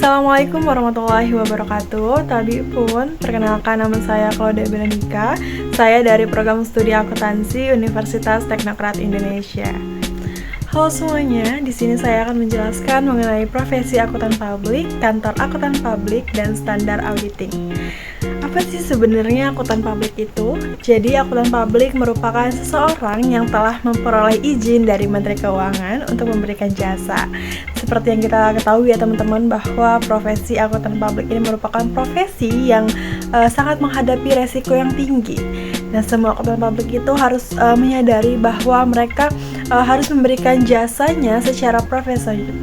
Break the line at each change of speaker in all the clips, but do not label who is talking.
Assalamualaikum warahmatullahi wabarakatuh. Tadi pun, perkenalkan nama saya Claudia Berenika. Saya dari program studi akuntansi Universitas Teknokrat Indonesia. Halo semuanya, di sini saya akan menjelaskan mengenai profesi akuntan publik, kantor akuntan publik, dan standar auditing. Apa sih sebenarnya akuntan publik itu? Jadi akuntan publik merupakan seseorang yang telah memperoleh izin dari Menteri Keuangan untuk memberikan jasa. Seperti yang kita ketahui ya teman-teman, bahwa profesi akuntan publik ini merupakan profesi yang sangat menghadapi resiko yang tinggi. Nah, semua akuntan publik itu harus menyadari bahwa mereka harus memberikan jasanya secara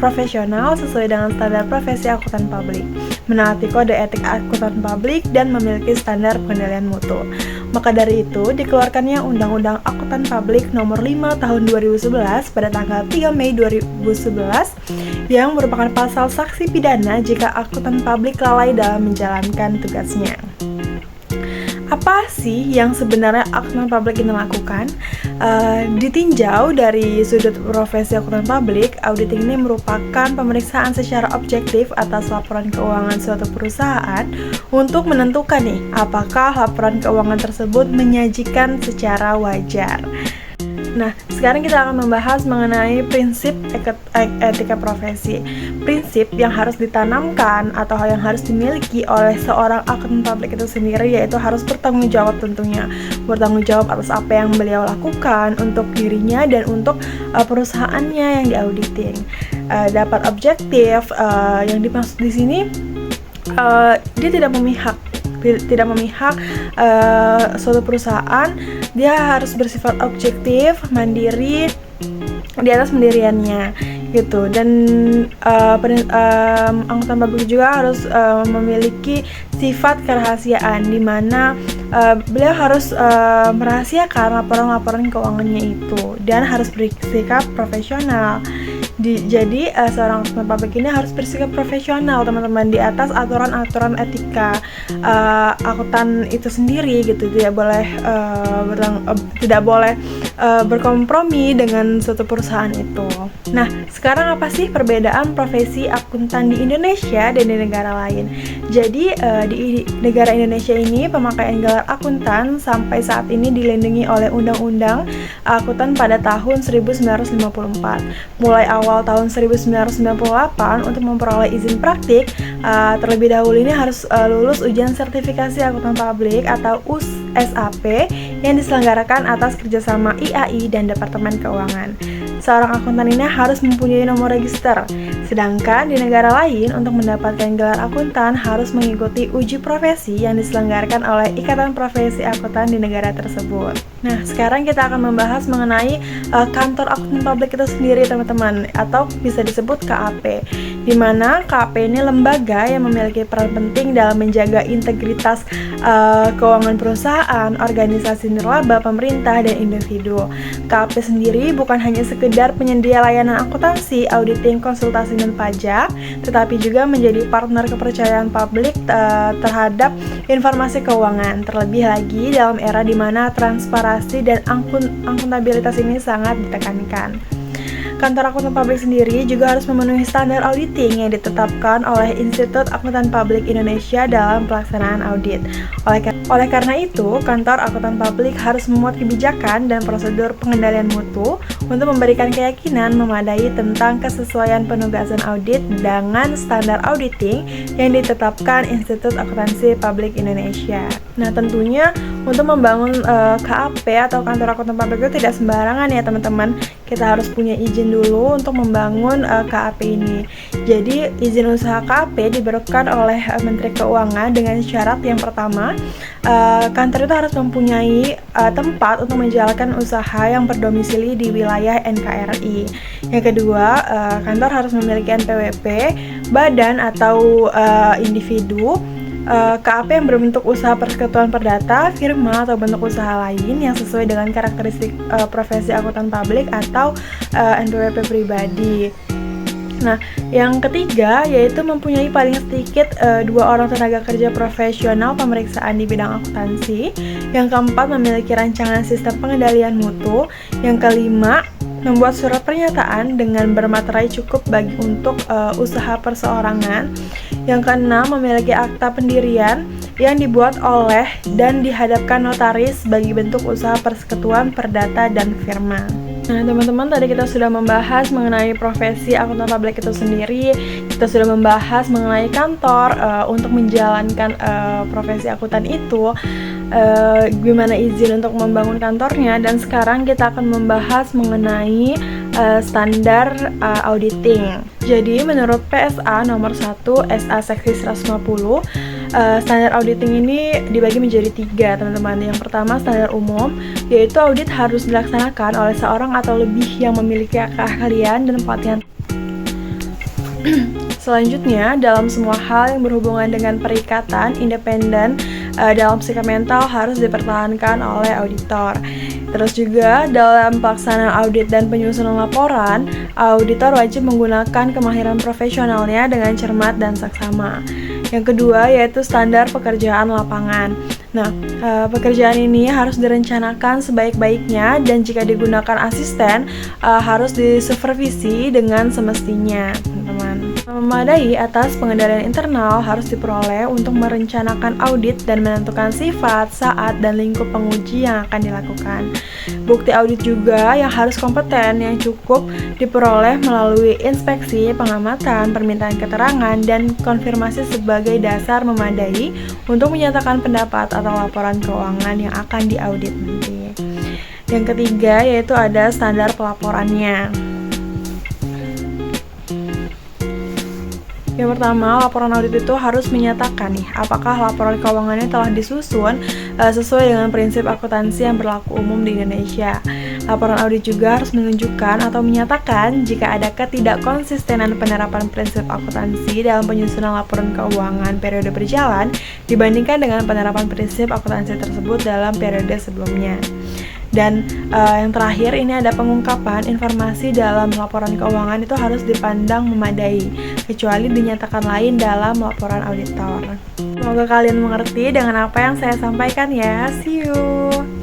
profesional sesuai dengan standar profesi akuntan publik, menaati kode etik akuntan publik, dan memiliki standar pengendalian mutu. Maka dari itu, dikeluarkannya Undang-Undang Akuntan Publik Nomor 5 Tahun 2011 pada tanggal 3 Mei 2011 yang merupakan pasal sanksi pidana jika akuntan publik lalai dalam menjalankan tugasnya. Apa sih yang sebenarnya akuntan publik ini lakukan? Ditinjau dari sudut profesi akuntan publik, auditing ini merupakan pemeriksaan secara objektif atas laporan keuangan suatu perusahaan untuk menentukan apakah laporan keuangan tersebut menyajikan secara wajar. Nah, sekarang kita akan membahas mengenai prinsip etika profesi. Prinsip yang harus ditanamkan atau yang harus dimiliki oleh seorang akuntan publik itu sendiri yaitu harus bertanggung jawab tentunya. Bertanggung jawab atas apa yang beliau lakukan untuk dirinya dan untuk perusahaannya yang diauditing. Dapat objektif, yang dimaksud di sini dia tidak memihak suatu perusahaan. Dia harus bersifat objektif, mandiri di atas pendiriannya gitu. Dan akuntan publik juga harus memiliki sifat kerahasiaan, di mana beliau harus merahasiakan laporan-laporan keuangannya itu dan harus bersikap profesional. Jadi seorang akuntan publik ini harus bersikap profesional teman-teman di atas aturan-aturan etika akuntan itu sendiri gitu. Tidak boleh berkompromi dengan suatu perusahaan itu. Nah, sekarang apa sih perbedaan profesi akuntan di Indonesia dan di negara lain? Jadi di negara Indonesia ini pemakaian gelar akuntan sampai saat ini dilindungi oleh Undang-Undang Akuntan pada tahun 1954. Mulai awal tahun 1998 untuk memperoleh izin praktik, terlebih dahulu ini harus lulus ujian sertifikasi akuntan publik atau USAP yang diselenggarakan atas kerjasama IAI dan Departemen Keuangan. Seorang akuntan ini harus mempunyai nomor register. Sedangkan di negara lain, untuk mendapatkan gelar akuntan harus mengikuti uji profesi yang diselenggarakan oleh Ikatan Profesi Akuntan di negara tersebut. Nah, sekarang kita akan membahas mengenai kantor akuntan publik itu sendiri teman-teman, atau bisa disebut KAP. Di mana KAP ini lembaga yang memiliki peran penting dalam menjaga integritas keuangan perusahaan, organisasi nirlaba, pemerintah, dan individu. KAP sendiri bukan hanya sekedar penyedia layanan akuntansi, auditing, konsultasi, dan pajak, tetapi juga menjadi partner kepercayaan publik terhadap informasi keuangan. Terlebih lagi dalam era di mana transparansi dan akuntabilitas ini sangat ditekankan. Kantor akuntan publik sendiri juga harus memenuhi standar auditing yang ditetapkan oleh Institut Akuntan Publik Indonesia dalam pelaksanaan audit. Oleh karena itu, kantor akuntan publik harus memuat kebijakan dan prosedur pengendalian mutu untuk memberikan keyakinan memadai tentang kesesuaian penugasan audit dengan standar auditing yang ditetapkan Institut Akuntansi Publik Indonesia. Nah, tentunya untuk membangun KAP atau kantor akuntan publik itu tidak sembarangan ya teman-teman. Kita harus punya izin dulu untuk membangun KAP ini. Jadi izin usaha KAP diberikan oleh Menteri Keuangan dengan syarat yang pertama, kantor itu harus mempunyai tempat untuk menjalankan usaha yang berdomisili di wilayah NKRI. Yang kedua, kantor harus memiliki NPWP, badan atau individu, KAP yang berbentuk usaha persekutuan perdata, firma atau bentuk usaha lain yang sesuai dengan karakteristik profesi akuntan publik atau NPWP pribadi. Nah, yang ketiga yaitu mempunyai paling sedikit 2 orang tenaga kerja profesional pemeriksaan di bidang akuntansi. Yang keempat, memiliki rancangan sistem pengendalian mutu. Yang kelima, membuat surat pernyataan dengan bermaterai cukup bagi untuk usaha perseorangan. Yang keenam, memiliki akta pendirian yang dibuat oleh dan dihadapkan notaris bagi bentuk usaha persekutuan, perdata, dan firma. Nah, teman-teman, tadi kita sudah membahas mengenai profesi akuntan publik itu sendiri. Kita sudah membahas mengenai kantor untuk menjalankan profesi akuntan itu, gimana izin untuk membangun kantornya, dan sekarang kita akan membahas mengenai standar auditing. Jadi, menurut PSA nomor 1 SA seksi 150, standar auditing ini dibagi menjadi 3, teman-teman. Yang pertama, standar umum, yaitu audit harus dilaksanakan oleh seorang atau lebih yang memiliki keahlian dan pelatihan. Selanjutnya, dalam semua hal yang berhubungan dengan perikatan independen dalam sikap mental harus dipertahankan oleh auditor. Terus juga dalam pelaksanaan audit dan penyusunan laporan, auditor wajib menggunakan kemahiran profesionalnya dengan cermat dan saksama. Yang kedua yaitu standar pekerjaan lapangan. Nah, pekerjaan ini harus direncanakan sebaik-baiknya dan jika digunakan asisten harus disupervisi dengan semestinya, teman-teman. Memadai atas pengendalian internal harus diperoleh untuk merencanakan audit dan menentukan sifat, saat, dan lingkup penguji yang akan dilakukan. Bukti audit juga yang harus kompeten yang cukup diperoleh melalui inspeksi, pengamatan, permintaan keterangan, dan konfirmasi sebagai dasar memadai untuk menyatakan pendapat atau laporan keuangan yang akan diaudit nanti. Yang ketiga yaitu ada standar pelaporannya. Yang pertama, laporan audit itu harus menyatakan apakah laporan keuangannya telah disusun sesuai dengan prinsip akuntansi yang berlaku umum di Indonesia. Laporan audit juga harus menunjukkan atau menyatakan jika ada ketidakkonsistenan penerapan prinsip akuntansi dalam penyusunan laporan keuangan periode berjalan dibandingkan dengan penerapan prinsip akuntansi tersebut dalam periode sebelumnya. Dan yang terakhir ini ada pengungkapan informasi dalam laporan keuangan itu harus dipandang memadai, kecuali dinyatakan lain dalam laporan auditor. Semoga kalian mengerti dengan apa yang saya sampaikan ya. See you!